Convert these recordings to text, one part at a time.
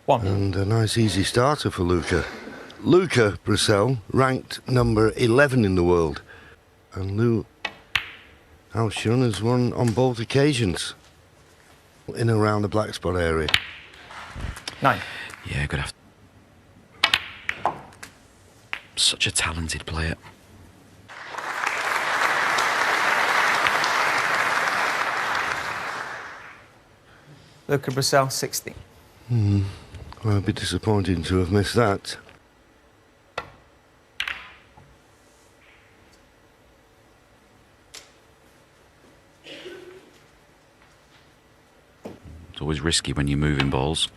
One. And a nice easy starter for Luca. Luca Brecel, ranked number 11 in the world. And Haotian has won on both occasions in and around the black spot area. 9. Yeah, good afternoon. Such a talented player. Luca brecel, 16. Well, it'd be disappointing to have missed that. It's always risky when you're moving balls.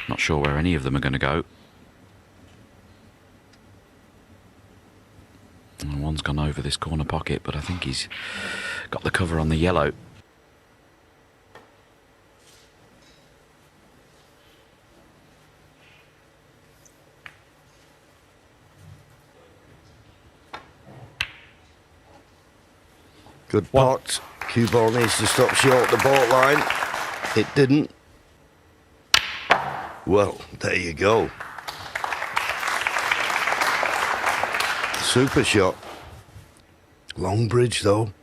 Not sure where any of them are going to go. And one's gone over this corner pocket, but I think he's got the cover on the yellow. Good pot. Cue ball needs to stop short the baulk line. It didn't. Well, there you go. Super shot. Long bridge though.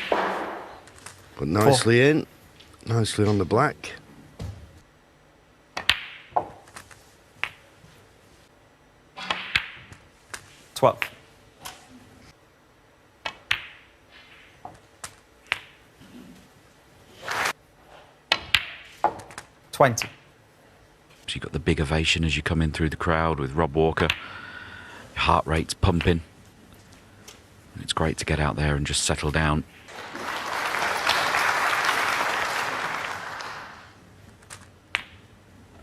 But nicely in. Nicely on the black. Twelve. $20. So you've got the big ovation as you come in through the crowd with Rob Walker. Your heart rate's pumping. It's great to get out there and just settle down.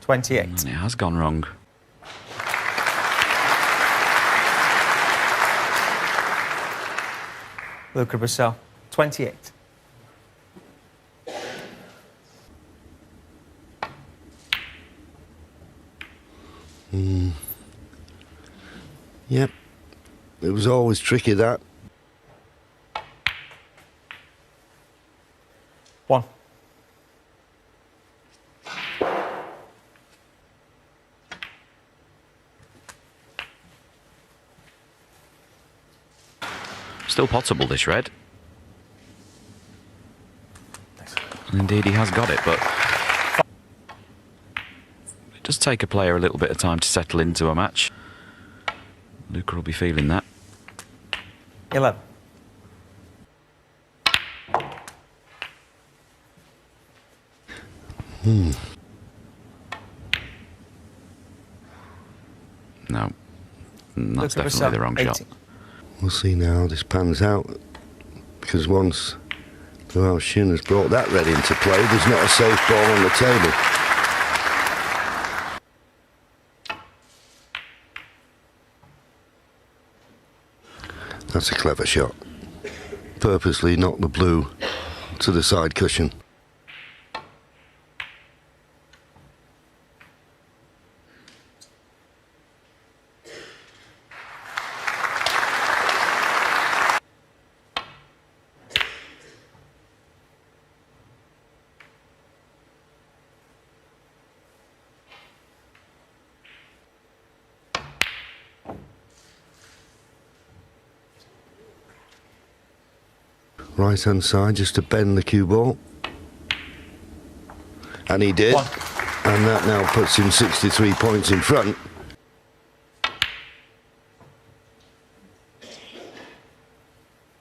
$28. And it has gone wrong. Luca brecel, 28. Yep. It was always tricky, that. 1. Still potable, this red. And indeed, he has got it, but it does take a player a little bit of time to settle into a match. Luca will be feeling that. 11. No, that's Luca definitely brecel, the wrong 18. shot. We'll see now how this pans out. Because once the Haotian has brought that red into play, there's not a safe ball on the table. That's a clever shot. Purposely knocked the blue to the side cushion. Right hand side just to bend the cue ball. And he did. 1. And that now puts him 63 points in front.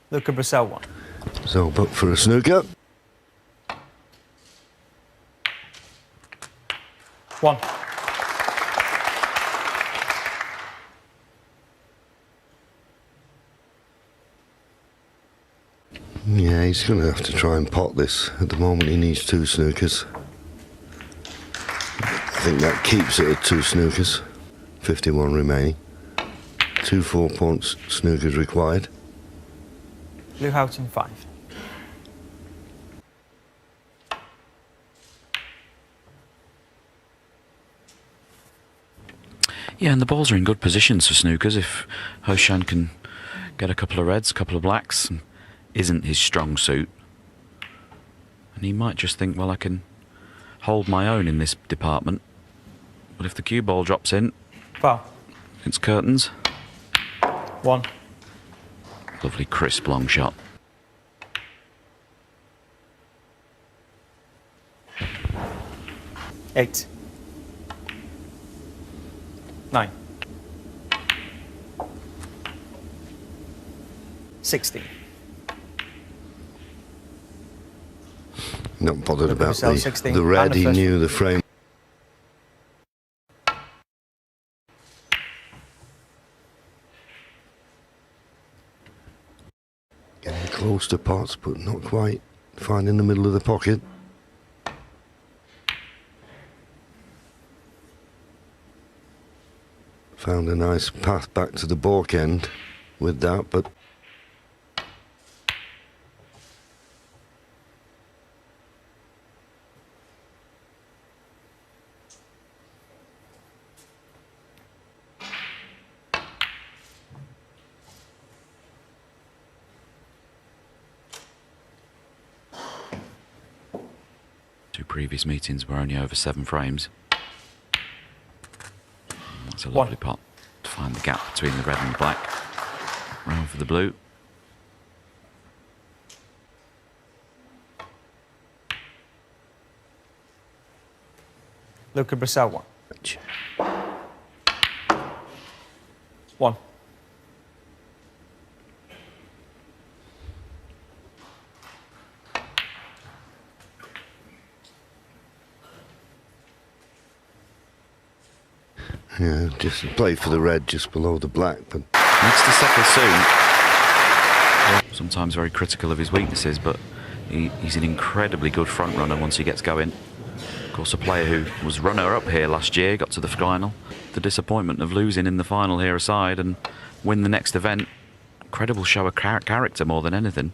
Luca brecel, 1. So book for a snooker. 1. Yeah, he's going to have to try and pot this. At the moment he needs 2 snookers. I think that keeps it at 2 snookers. 51 remaining. 2 4-point snookers required. Blue Haotian, 5. Yeah, and the balls are in good positions for snookers. If Haotian can get a couple of reds, a couple of blacks, and isn't his strong suit. And he might just think, well, I can hold my own in this department. But if the cue ball drops in, Foul. it's curtains. 1. Lovely crisp long shot. 8. 9. 16. Not bothered Luca about brecel, 16, the red, and the he first. knew the frame. Getting close to pots, but not quite. Finding the middle of the pocket. Found a nice path back to the balk end with that, but Two previous meetings were only over 7 frames. That's a 1. lovely pot to find the gap between the red and the black. Round for the blue. Luca brecel, 1. 1. yeah, just played for the red just below the black, but Needs to settle soon. Sometimes very critical of his weaknesses, but he's an incredibly good front runner once he gets going. Of course, a player who was runner-up here last year, got to the final. The disappointment of losing in the final here aside and win the next event. Incredible show of character more than anything.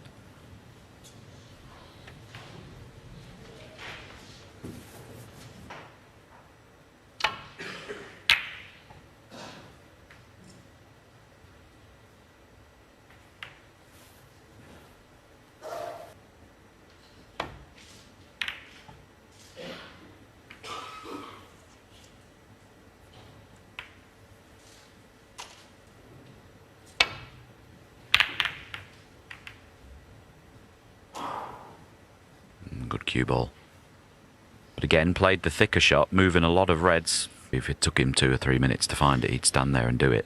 Good cue ball. But again, played the thicker shot, moving a lot of reds. If it took him 2 or 3 minutes to find it, he'd stand there and do it.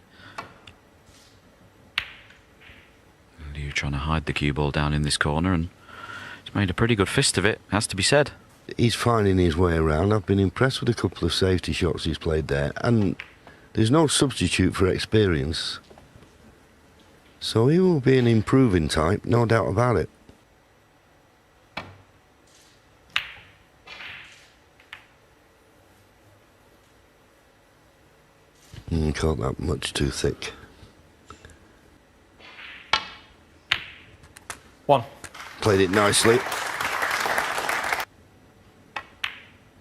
Liu trying to hide the cue ball down in this corner, and he's made a pretty good fist of it, has to be said. he's finding his way around. I've been impressed with a couple of safety shots he's played there, and there's no substitute for experience. So he will be an improving type, no doubt about it. Caught that much too thick. 1. Played it nicely.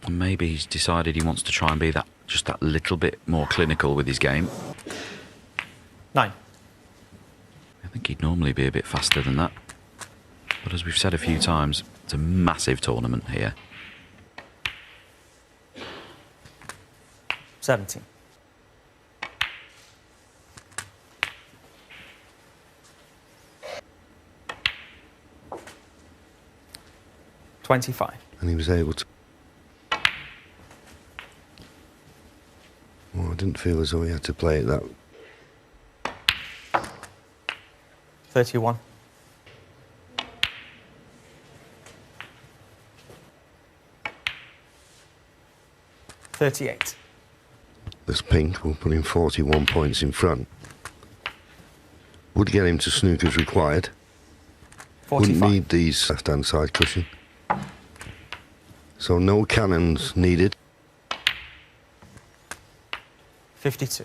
And maybe he's decided he wants to try and be just that little bit more clinical with his game. 9. I think he'd normally be a bit faster than that. But as we've said a few times, it's a massive tournament here. 17. 25. And he was able to... Well, I didn't feel as though he had to play it that... 31. 38. This pink will put him 41 points in front. Would get him to snookers required. 45. Wouldn't need these left-hand side cushion. So no cannons needed. 52.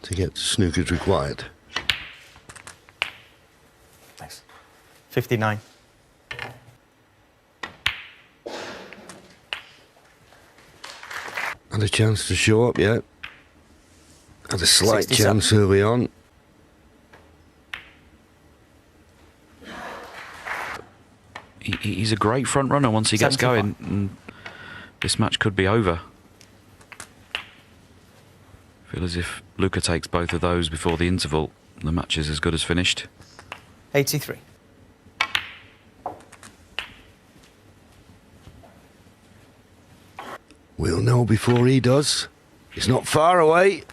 To get snookers required. Nice. 59. 'Had a chance to show up yet. Had a slight 67. chance early on. He's a great front runner once he gets 75. going. And this match could be over. Feel as if Luca takes both of those before the interval, the match is as good as finished. 83. We'll know before he does. It's not far away.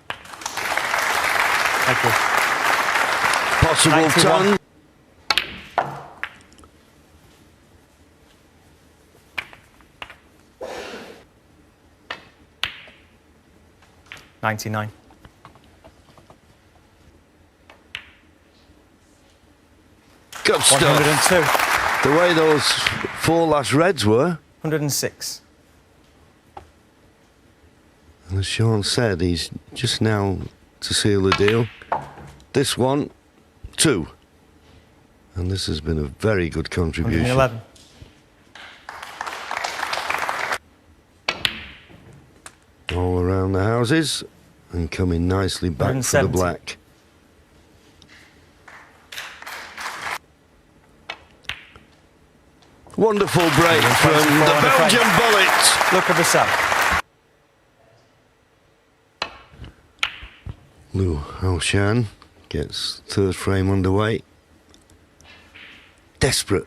Thank you. Possible 91. ton. $99. Good stuff. 102. The way those four last reds were. 106. And as Sean said, he's just now to seal the deal. This one, 2. And this has been a very good contribution. 111. All around the houses and coming nicely back for the 170. black. Wonderful break from the Belgian bullet. Luca brecel. Lou Haotian gets third frame underway. Desperate.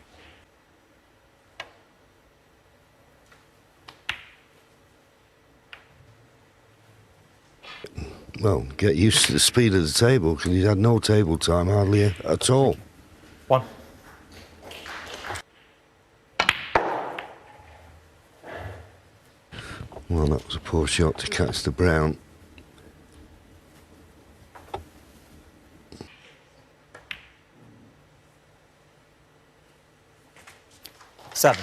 Well, get used to the speed of the table because he's had no table time hardly at all. 1. Well, that was a poor shot to catch the brown. Seven.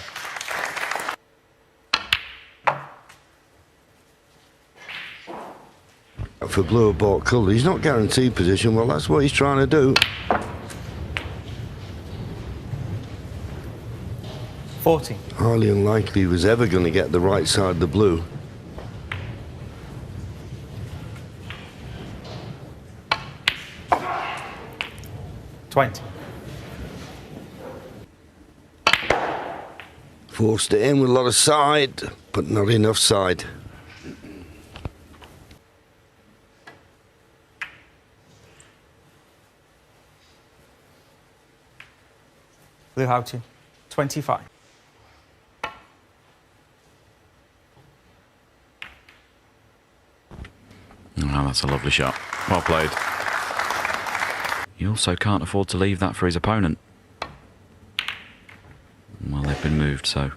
For blue or bought colour, he's not guaranteed position. Well, that's what he's trying to do. 40. Highly unlikely he was ever going to get the right side of the blue. $20. Forced it in with a lot of side, but not enough side. Blue Haotian. 25. Oh, that's a lovely shot. Well played. He also can't afford to leave that for his opponent. Well, they've been moved, so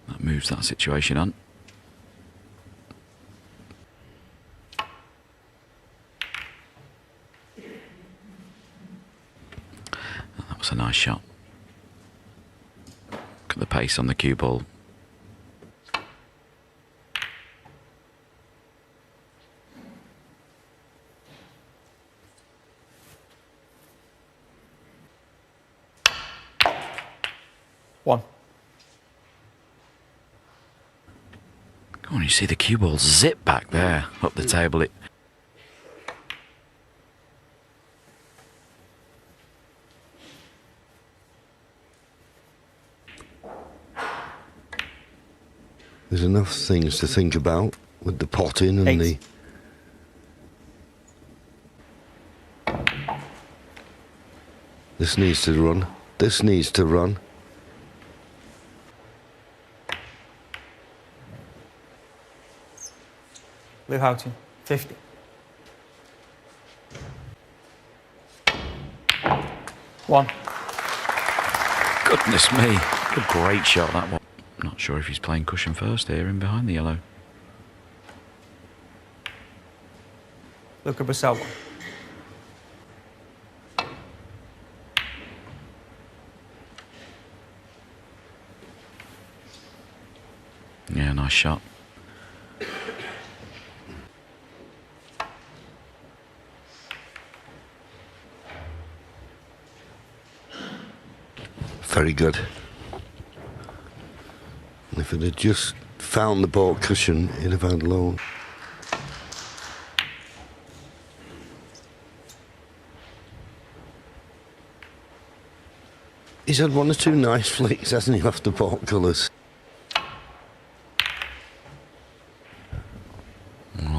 that moves that situation on. That was a nice shot. Look at the pace on the cue ball. One. Go on, you see the cue ball zip back there up the table. There's enough things to think about with the potting and 8. This needs to run. This needs to run. Blue Haotian. 50. One. Goodness me, what a great shot that one. Not sure if he's playing cushion first here in behind the yellow. Luca brecel. 1. Yeah, nice shot. Very good. If it had just found the ball cushion, he'd have had low. He's had one or two nice flicks, hasn't he, off the ball colours?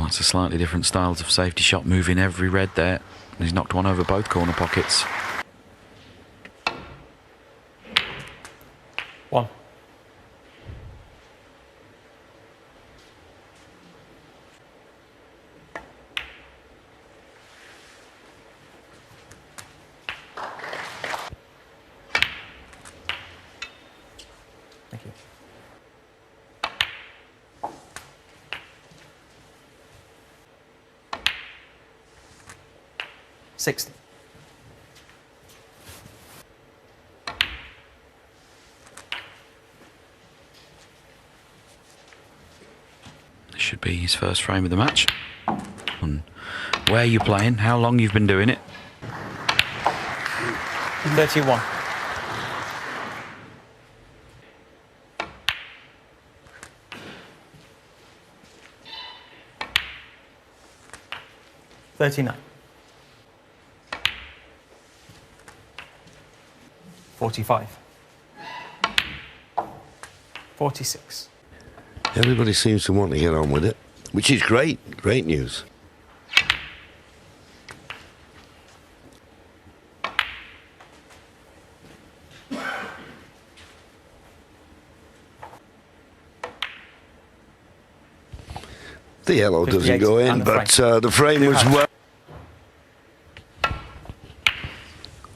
That's a slightly different style of safety shot, moving every red there. He's knocked one over both corner pockets. 1. Thank you. 60. This should be his first frame of the match. And where are you playing? How long you've been doing it? 31. 39. 45. 46. Everybody seems to want to get on with it, which is great. Great news. The yellow doesn't go in, but the frame was well.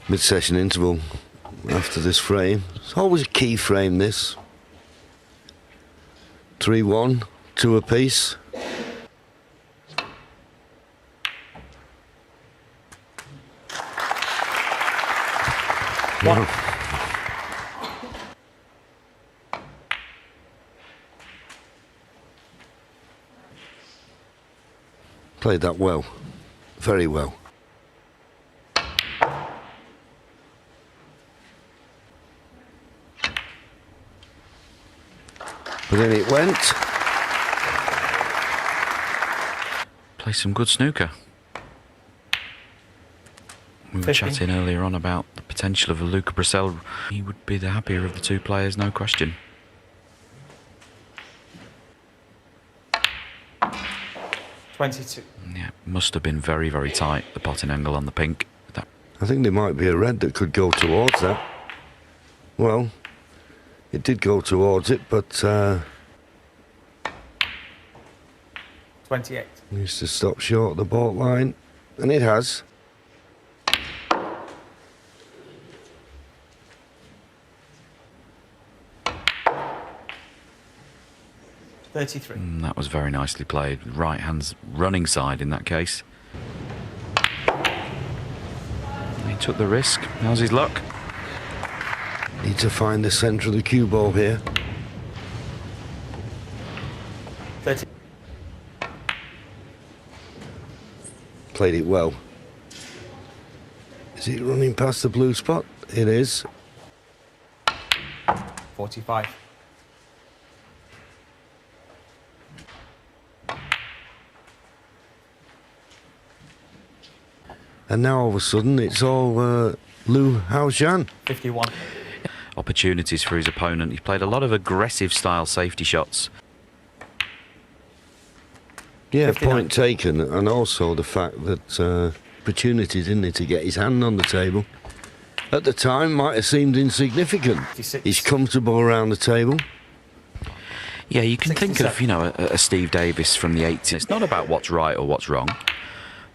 Mid-session interval after this frame. It's always a key frame, this. 3-1, 2 apiece. One. Played that well. Very well. But then it went. Play some good snooker. We were 15. chatting earlier on about the potential of a Luca Brecel. He would be the happier of the two players, no question. 22. Yeah, must have been very, very tight, the potting angle on the pink. That I think there might be a red that could go towards that. Well, it did go towards it, but 28. needs to stop short of the baulk line, and it has. that was very nicely played. Right hand's running side in that case. He took the risk. How's his luck? Need to find the centre of the cue ball here. 30. Played it well. Is it running past the blue spot? It is. 45. And now all of a sudden it's all Lu Haotian. 51. Opportunities for his opponent. He played a lot of aggressive style safety shots. Yeah, 59. point taken, and also the fact that opportunities in there to get his hand on the table at the time might have seemed insignificant. 56. He's comfortable around the table. Yeah, you can think of, 67. you know, a Steve Davis from the 80s. It's not about what's right or what's wrong,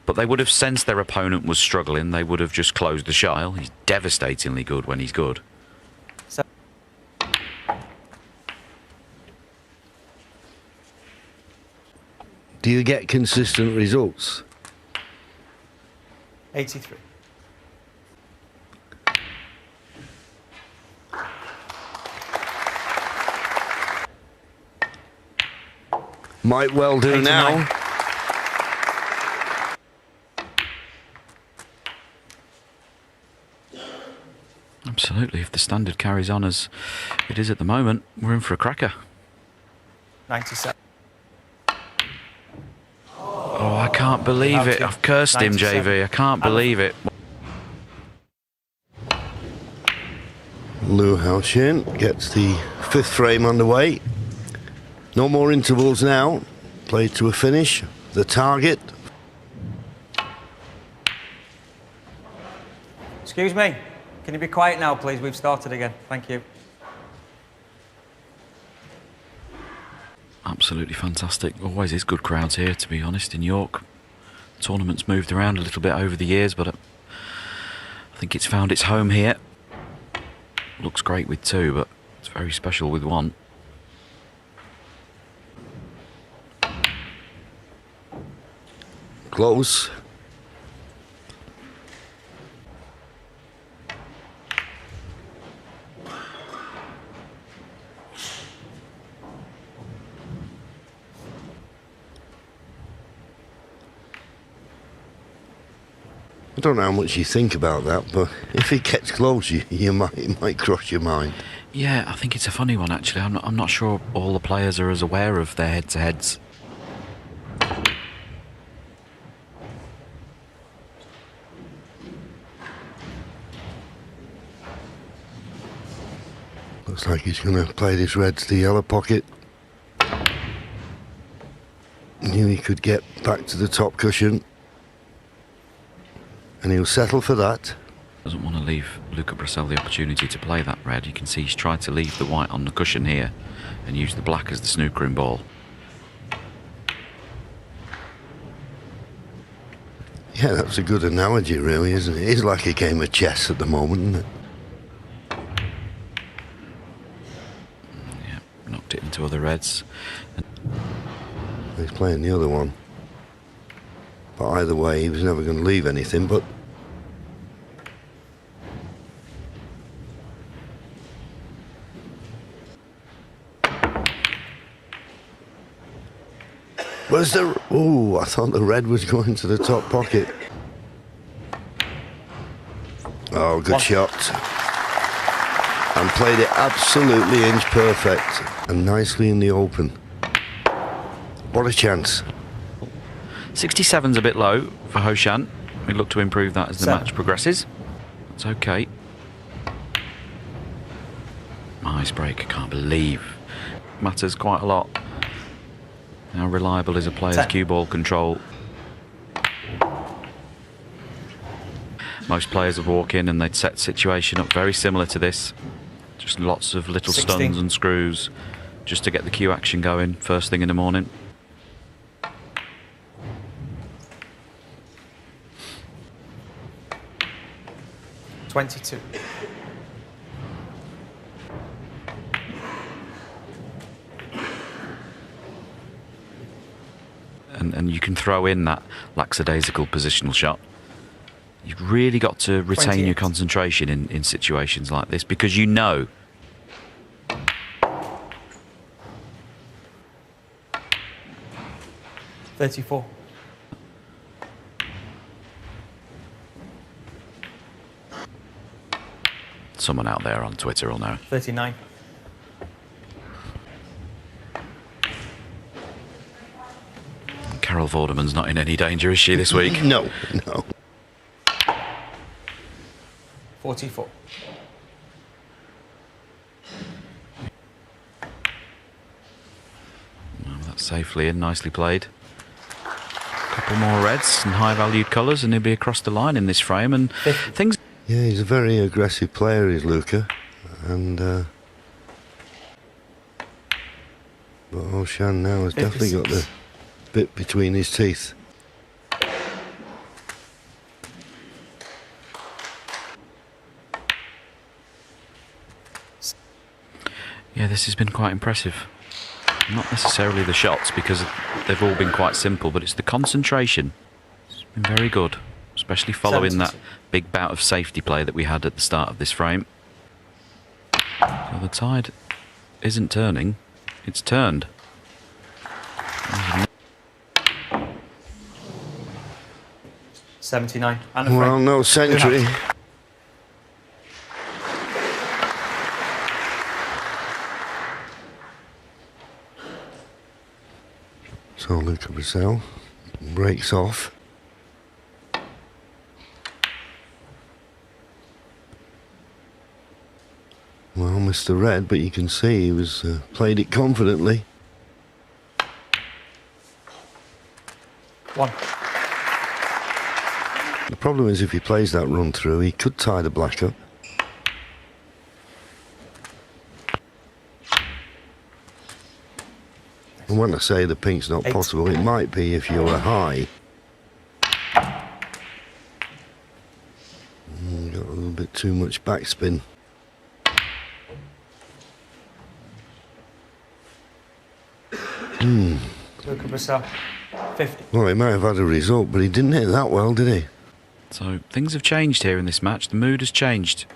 but they would have sensed their opponent was struggling. They would have just closed the shile. He's devastatingly good when he's good. Do you get consistent results? 83. Might well do 89. now. Absolutely. If the standard carries on as it is at the moment, we're in for a cracker. 97. Oh, I can't believe it. I've cursed him, 97. JV. I can't believe it. Lu Haotian gets the fifth frame underway. No more intervals now. Played to a finish. the target. Excuse me. Can you be quiet now, please? We've started again. Thank you. Absolutely fantastic. Always is good crowds here, to be honest, in York. Tournament's moved around a little bit over the years, but I think it's found its home here. Looks great with two, but it's very special with one. Close. I don't know how much you think about that, but if it gets close, it might cross your mind. Yeah, I think it's a funny one, actually. I'm not sure all the players are as aware of their head-to-heads. Looks like he's going to play this red to the yellow pocket. Knew he could get back to the top cushion. And he'll settle for that. Doesn't want to leave Luca Brecel the opportunity to play that red. You can see he's tried to leave the white on the cushion here and use the black as the snookering ball. Yeah, that's a good analogy, really, isn't it? It's like a game of chess at the moment, isn't it? Yeah, knocked it into other reds. He's playing the other one. But either way, he was never going to leave anything, but... Where's the... Oh, I thought the red was going to the top pocket. Oh, good shot. And played it absolutely inch perfect. And nicely in the open. What a chance. 67's a bit low for Haotian. We look to improve that as the match progresses. That's okay. Nice break. I can't believe. Matters quite a lot. How reliable is a player's cue ball control? Most players would walk in and they'd set the situation up very similar to this. Just lots of little 16. stuns and screws just to get the cue action going first thing in the morning. $22. And you can throw in that lackadaisical positional shot. You've really got to retain 28. your concentration in situations like this, because you know. $34. Someone out there on Twitter will know. $39. Carol Vorderman's not in any danger, is she, this week? No. 44. Well, that's safely in, nicely played. A couple more reds and high-valued colours, and he'll be across the line in this frame. And 50. things. Yeah, he's a very aggressive player, is Luca. And... but Haotian now has definitely got the bit between his teeth. Yeah, this has been quite impressive. Not necessarily the shots, because they've all been quite simple, but it's the concentration. It's been very good, especially following 72. that big bout of safety play that we had at the start of this frame. So the tide isn't turning, it's turned. 79. And a Well, frame. no century. So Luca brecel breaks off. Well, Mr. Red, but you can see he was played it confidently. 1. The problem is if he plays that run through, he could tie the black up. And when I say the pink's not 8. possible, it might be if you're a high. Got a little bit too much backspin. Luca brecel, 50. Well, he might have had a result, but he didn't hit that well, did he? So things have changed here in this match. The mood has changed.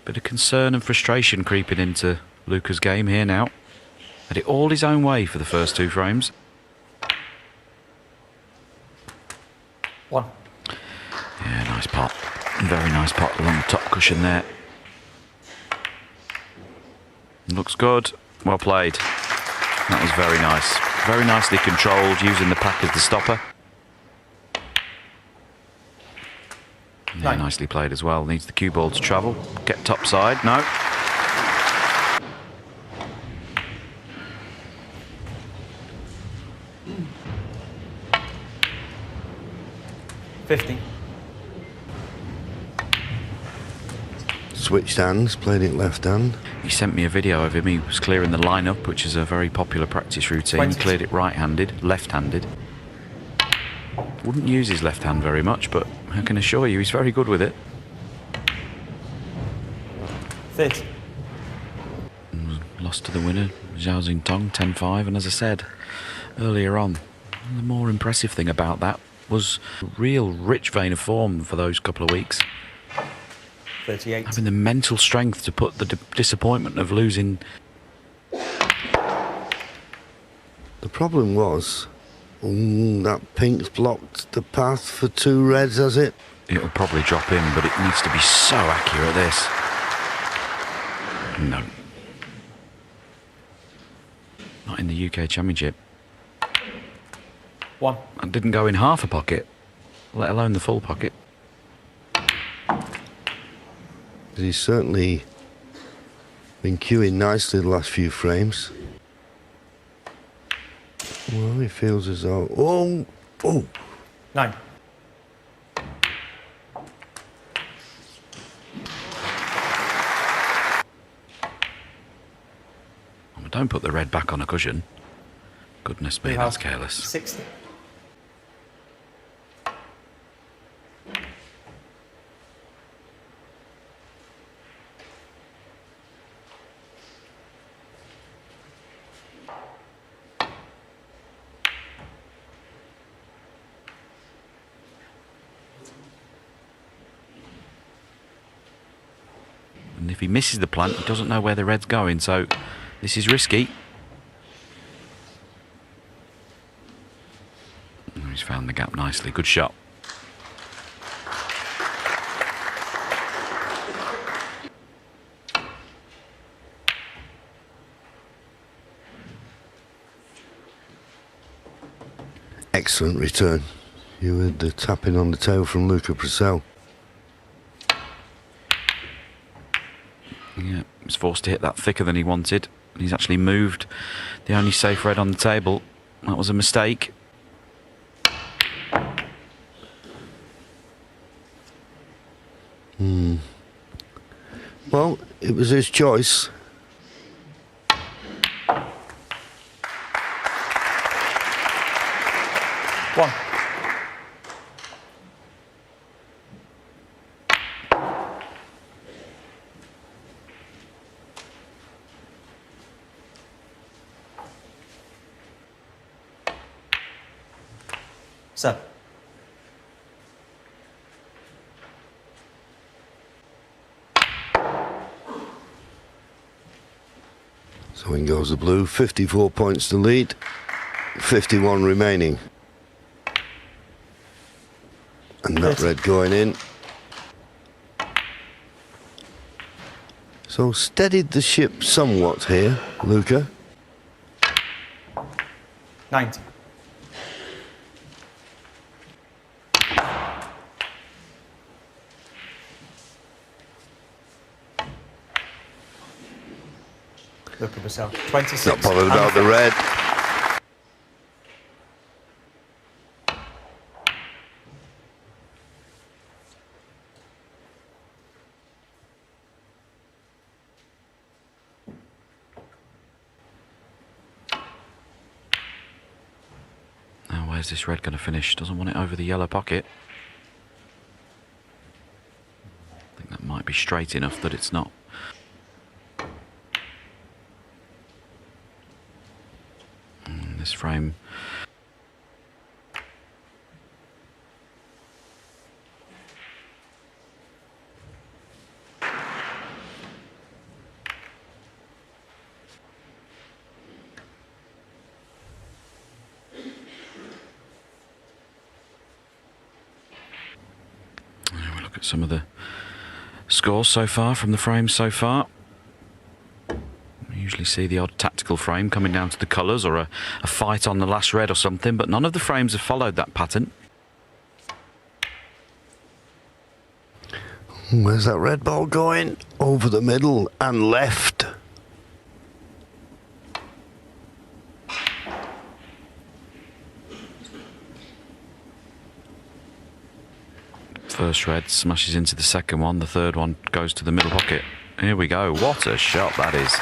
Bit of concern and frustration creeping into Luca's game here now. Had it all his own way for the first 2 frames. 1. Yeah, nice pot. Very nice pot along the top cushion there. Looks good. Well played. That was very nice. Very nicely controlled, using the pack as the stopper. Yeah, 9. nicely played as well. Needs the cue ball to travel. Get top side. No. $50. Switched hands, played it left hand. He sent me a video of him. He was clearing the lineup, which is a very popular practice routine. 20. He cleared it right-handed, left-handed. Wouldn't use his left hand very much, but I can assure you he's very good with it. 30. Lost to the winner, Zhao Xintong, 10-5, and as I said earlier on, the more impressive thing about that was a real rich vein of form for those couple of weeks. 38. Having the mental strength to put the disappointment of losing. The problem was, that pink's blocked the path for 2 reds, has it? It'll probably drop in, but it needs to be so accurate, this. No. Not in the UK Championship. 1. I didn't go in half a pocket, let alone the full pocket. He's certainly been queuing nicely the last few frames. Well, he feels as though... Oh! 9. Oh, don't put the red back on a cushion. Goodness me, that's careless. 60. And if he misses the plant, he doesn't know where the red's going, so this is risky. Oh, he's found the gap nicely. Good shot. Excellent return. You heard the tapping on the tail from Luca brecel. Yeah, he was forced to hit that thicker than he wanted. He's actually moved the only safe red on the table. That was a mistake. Well, it was his choice. One. Seven. So in goes the blue, 54 points to lead, 51 remaining. And that red going in. So steadied the ship somewhat here, Luca. 90. Luca brecel, 26. Not bothered about the red. Where's this red going to finish? Doesn't want it over the yellow pocket. I think that might be straight enough that it's not. This frame. We look at some of the scores so far from the frames so far. We usually see the odd tactical frame coming down to the colours or a fight on the last red or something, but none of the frames have followed that pattern. Where's that red ball going? Over the middle and left. First red smashes into the second one, the third one goes to the middle pocket. Here we go, what a shot that is.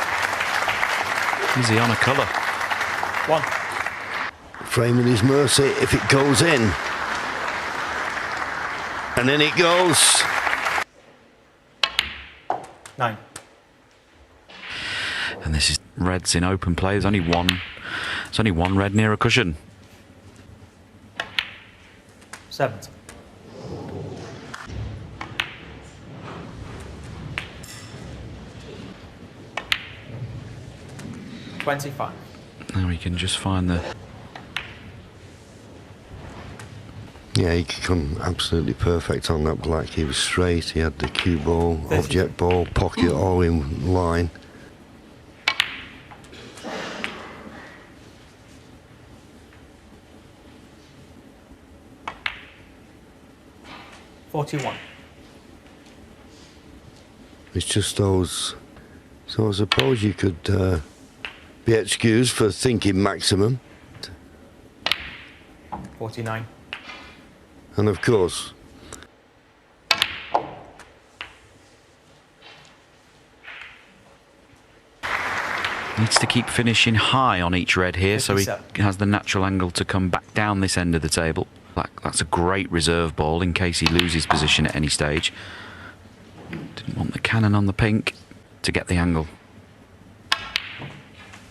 Is he on a colour? 1. Frame at his mercy if it goes in. And then it goes. 9. And this is reds in open play. There's only one red near a cushion. 7. 25. Now we can just find the... Yeah, he could come absolutely perfect on that black. He was straight, he had the cue ball, 50. object ball, pocket all in line. $41. It's just those. So I suppose you could be excused for thinking maximum. 49. And of course, needs to keep finishing high on each red here, so he 57. has the natural angle to come back down this end of the table. That's a great reserve ball in case he loses position at any stage. Didn't want the cannon on the pink to get the angle.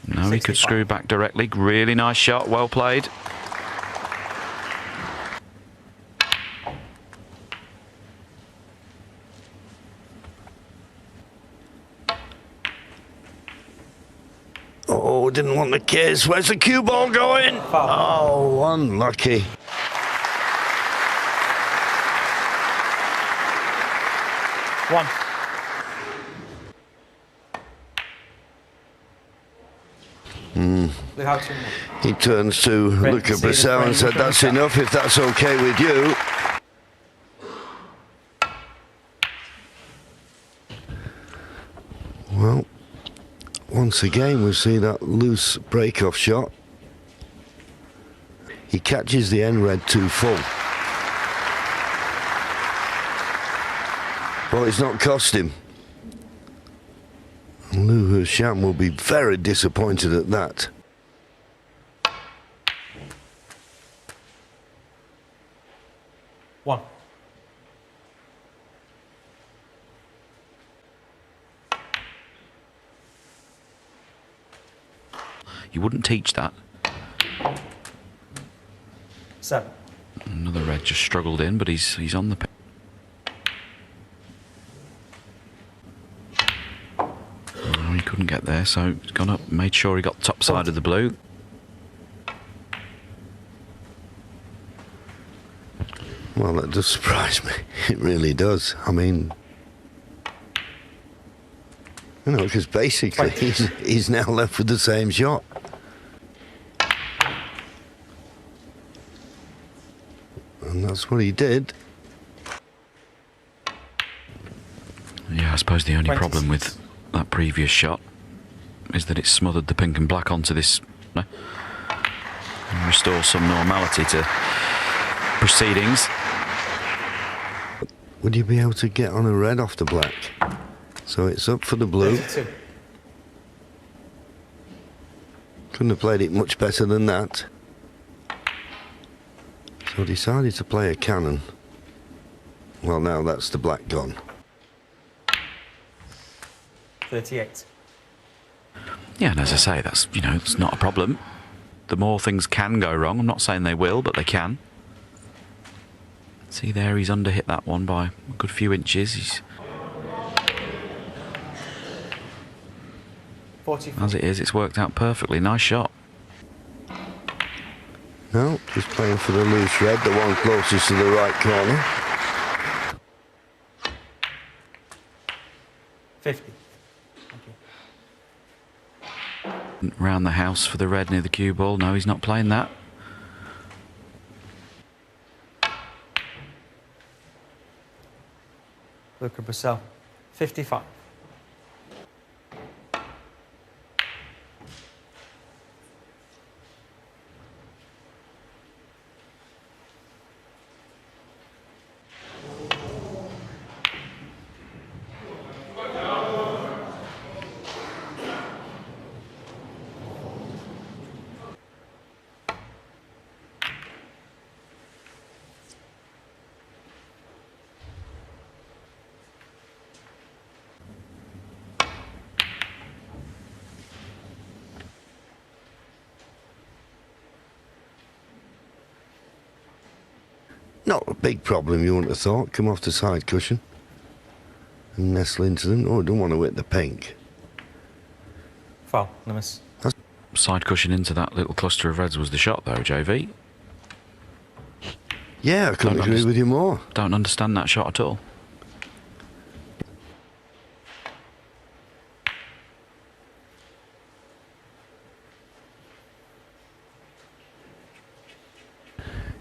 No, he could 65. screw back directly. Really nice shot, well played. oh, didn't want the case. Where's the cue ball going? Oh, unlucky. One. The Haotian. He turns to Luca see the brecel and frame, said, look at that's the shot." enough if that's okay with you. Well, once again we see that loose break-off shot. He catches the end red too full. But it's not cost him. Haotian will be very disappointed at that. One. You wouldn't teach that. 7. Another red just struggled in, but he's on the pin. Oh, he couldn't get there, so he's gone up, made sure he got top side of the blue. Well, that does surprise me. It really does. I mean, you know, because basically he's now left with the same shot. And that's what he did. Yeah, I suppose the only 26. problem with that previous shot is that it smothered the pink and black onto this, and restore some normality to proceedings. Would you be able to get on a red off the black? So it's up for the blue. 32. Couldn't have played it much better than that. So decided to play a cannon. Well, now that's the black gone. 38. Yeah, and as I say, that's, you know, it's not a problem. The more things can go wrong, I'm not saying they will, but they can. See there, he's underhit that one by a good few inches. He's, 44. as it is, it's worked out perfectly. Nice shot. No, he's playing for the loose red, the one closest to the right corner. 50. Thank you. Round the house for the red near the cue ball. No, he's not playing that. Luca brecel. 55. Not a big problem, you wouldn't have thought. Come off the side cushion and nestle into them. Oh, I don't want to hit the pink. Foul. No miss. Side cushion into that little cluster of reds was the shot, though, JV. Yeah, I couldn't Don't agree with you more. Don't understand that shot at all.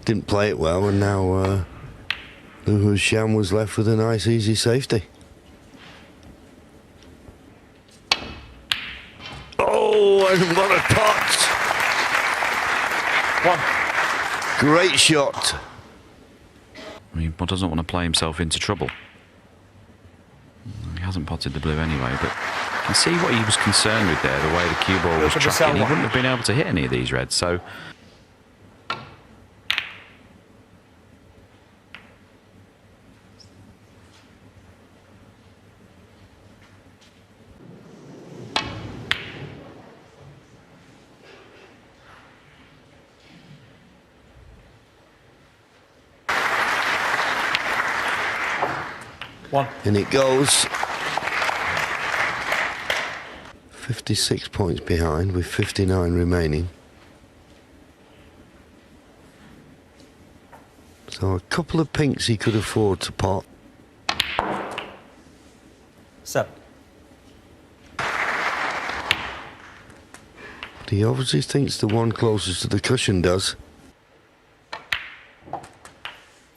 Didn't play it well, and now Haotian was left with a nice, easy safety. Oh, and what a pot! 1. Great shot. I mean, one doesn't want to play himself into trouble. He hasn't potted the blue anyway, but you can see what he was concerned with there, the way the cue ball was Look at the tracking. He cell wouldn't have been able to hit any of these reds, so... And it goes. 56 points behind with 59 remaining. So a couple of pinks he could afford to pot. 7. But he obviously thinks the one closest to the cushion does.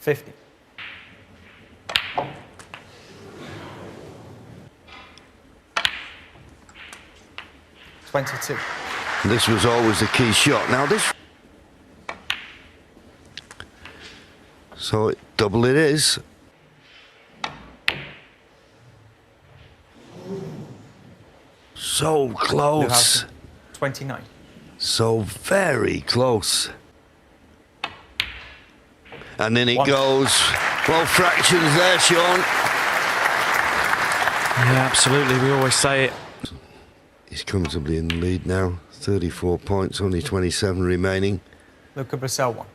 50. 22. This was always a key shot. Now this... So double it is. So close. 29. So very close. And then it 1. goes. Well, fractions there, Sean. Yeah, absolutely. We always say it. He's comfortably in the lead now. 34 points, only 27 remaining. Luca brecel 1.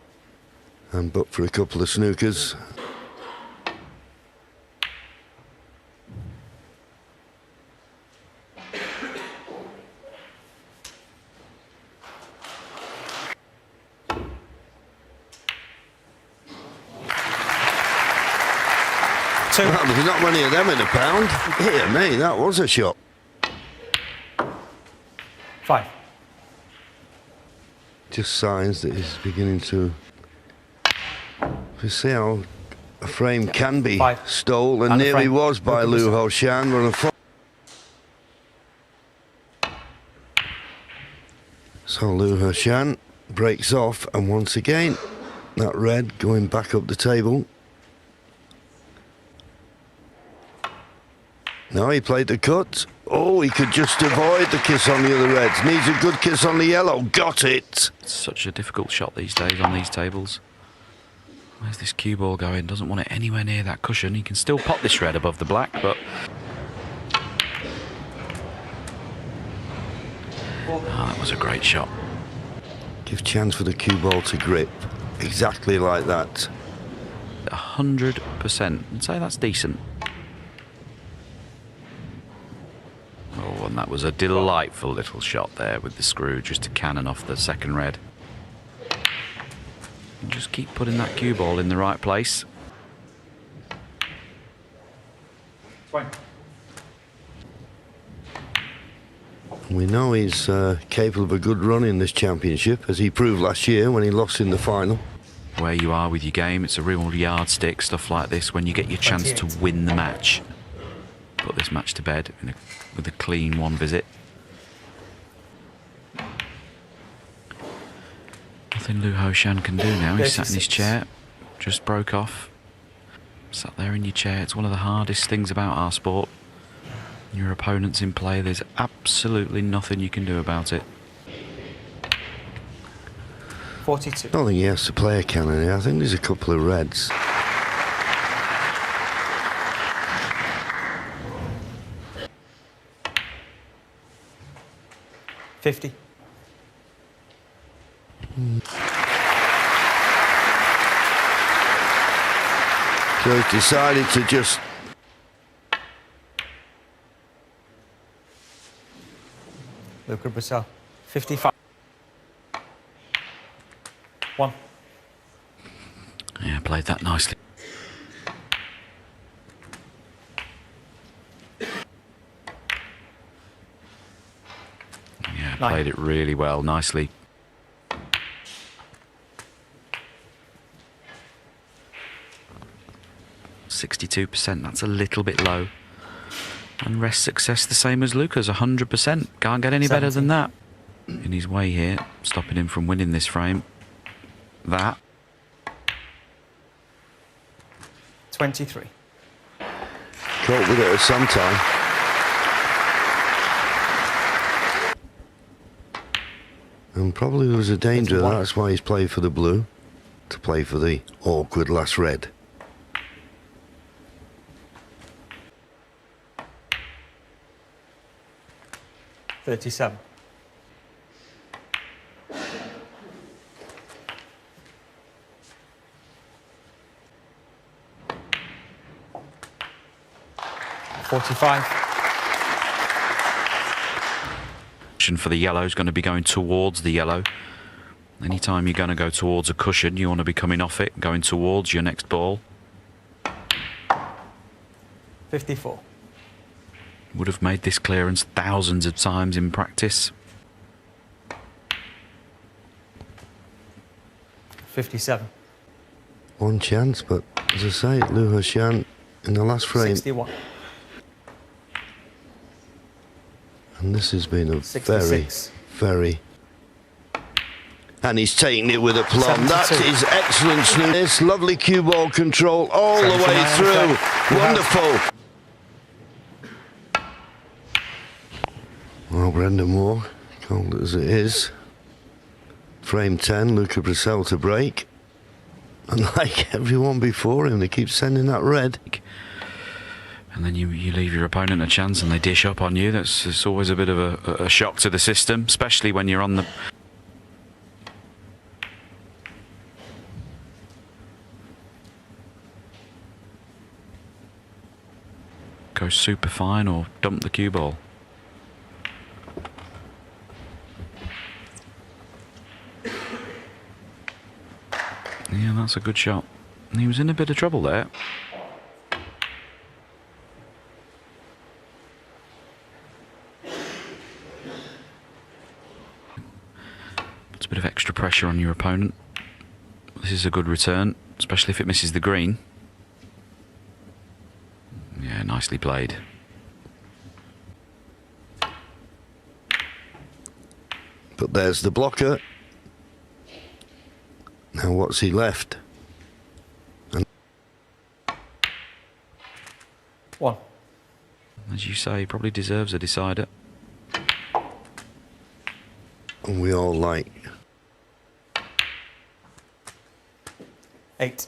And but for a couple of snookers. Well, there's not many of them in a pound. Here, me, that was a shot. 5. Just signs that he's beginning to... You see how a frame can be 5. stole, and And the nearly frame. was by Luca Lou brecel. Haotian. So Lou Haotian breaks off, and once again, that red going back up the table. No, he played the cut. Oh, he could just avoid the kiss on the other reds. Needs a good kiss on the yellow. Got it. It's such a difficult shot these days on these tables. Where's this cue ball going? Doesn't want it anywhere near that cushion. He can still pop this red above the black, but... Oh, that was a great shot. Give chance for the cue ball to grip. Exactly like that. 100%. I'd say that's decent. Oh, and that was a delightful little shot there with the screw just to cannon off the second red. And just keep putting that cue ball in the right place. We know he's capable of a good run in this championship, as he proved last year when he lost in the final. Where you are with your game, it's a real yardstick, stuff like this, when you get your chance to win the match. Put this match to bed with a clean one visit. Nothing Lu Haotian can do now. He's sat in his chair, just broke off. Sat there in your chair. It's one of the hardest things about our sport. Your opponent's in play, there's absolutely nothing you can do about it. 42. I don't think he has to play a cannon here. I think there's a couple of reds. $50. So he's decided to just... Luca brecel. 55. 1. Yeah, played that nicely. Yeah, played it really well, nicely. %62%, that's a little bit low. And rest success the same as Luca's, 100%. Can't get any better than that. In his way here, stopping him from winning this frame. That. 23. Caught with it at some time. And probably there was a danger, that's why he's played for the blue. To play for the awkward last red. $37. $45. For the yellow is going to be going towards the yellow. Anytime you're going to go towards a cushion, you want to be coming off it, going towards your next ball. 54. Would have made this clearance thousands of times in practice. 57. One chance, but as I say, Lu Haotian in the last frame. 61. And this has been a 66. very... And he's taking it with aplomb. 72. That is excellent, Snooker. This lovely cue ball control all the way through. Wonderful. Well, Brendan Moore, cold as it is. Frame 10, Luca brecel to break. And like everyone before him, they keep sending that red. And then you leave your opponent a chance and they dish up on you. It's always a bit of a shock to the system, especially when you're on the... Go super fine or dump the cue ball. Yeah, that's a good shot. And he was in a bit of trouble there. Puts a bit of extra pressure on your opponent. This is a good return, especially if it misses the green. Yeah, nicely played. But there's the blocker. Now what's he left? And 1. As you say, he probably deserves a decider. we all like. 8.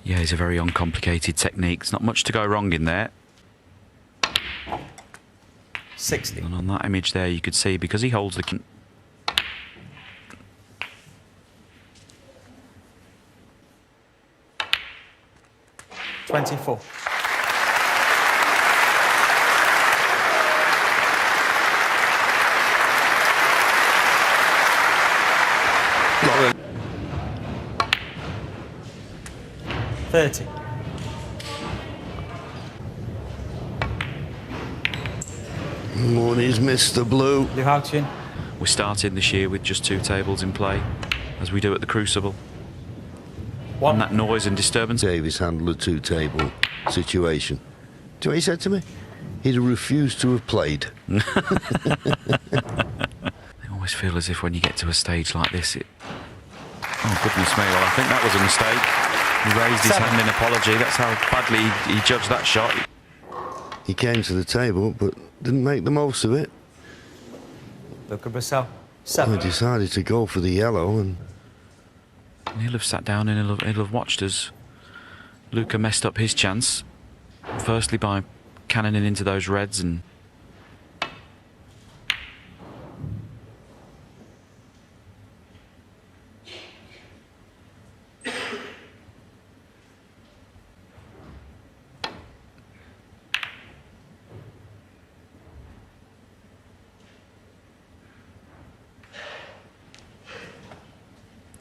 Yeah, it's a very uncomplicated technique. There's not much to go wrong in there. 60. And on that image there, you could see, because he holds the... 24. Got it. 30. Oh, and he's missed the blue. Lou Haotian. We're starting this year with just 2 tables in play, as we do at the Crucible. 1. And that noise and disturbance... Davis handled a 2-table situation. Do you know what he said to me? He'd have refused to have played. I always feel as if when you get to a stage like this, it... Oh, goodness me, well, I think that was a mistake. He raised his 7. hand in apology. That's how badly he judged that shot. He came to the table, but didn't make the most of it. Luca brecel. He 7. decided to go for the yellow, and And he'll have sat down and he'll have watched as Luca messed up his chance. Firstly by cannoning into those reds, and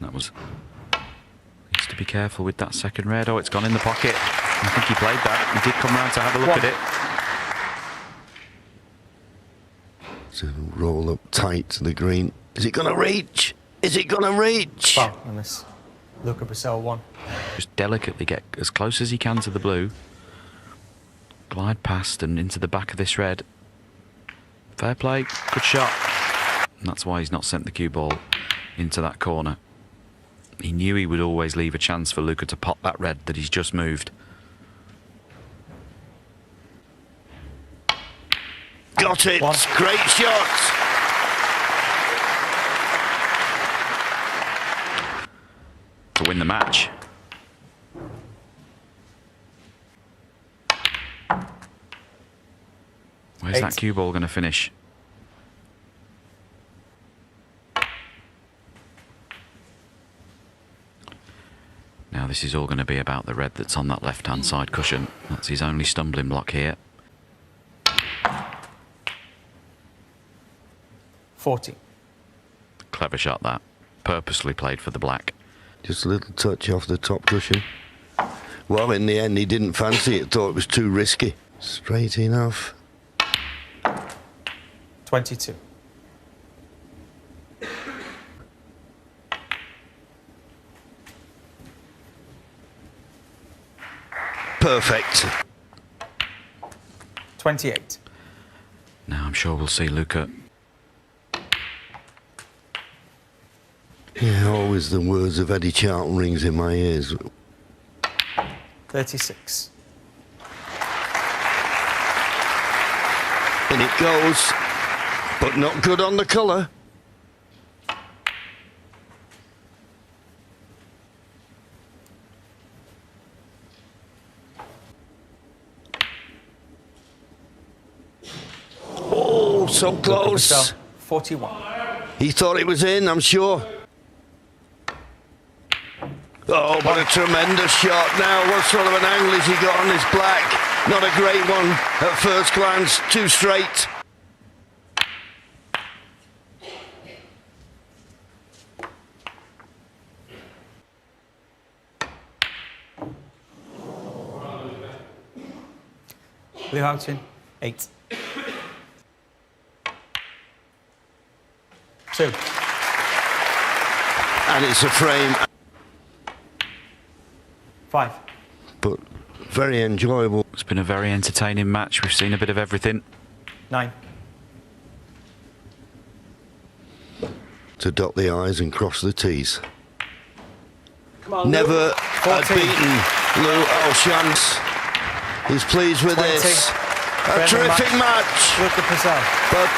that was... Needs to be careful with that second red. Oh, it's gone in the pocket. I think he played that. He did come round to have a look at it. to roll up tight to the green. Is it going to reach? Is it going to reach? Foul on this. Luca brecel 1. Just delicately get as close as he can to the blue. Glide past and into the back of this red. Fair play. Good shot. And that's why he's not sent the cue ball into that corner. He knew he would always leave a chance for Luca to pop that red that he's just moved. Got it. 1. Great shot. To win the match. Where's 8. that cue ball going to finish? Now this is all going to be about the red that's on that left-hand side cushion. That's his only stumbling block here. 40. Clever shot that. Purposely played for the black. Just a little touch off the top cushion. Well, in the end, he didn't fancy it. Thought it was too risky. Straight enough. 22. Perfect. 28. Now I'm sure we'll see Luca. Yeah, always the words of Eddie Charlton rings in my ears. 36. In it goes, but not good on the colour. Oh, so Luca close. brecel 41. He thought it was in, I'm sure. Oh, what a tremendous shot now. What sort of an angle has he got on this black? Not a great one at first glance. Too straight. Lou Haotian 8. 2. And it's a frame, 5. but very enjoyable. It's been a very entertaining match. We've seen a bit of everything. 9. To dot the I's and cross the T's. Come on, Never had 14. beaten Lou Haotian. He's pleased with 20. this. A Friendly terrific match, Luca brecel. but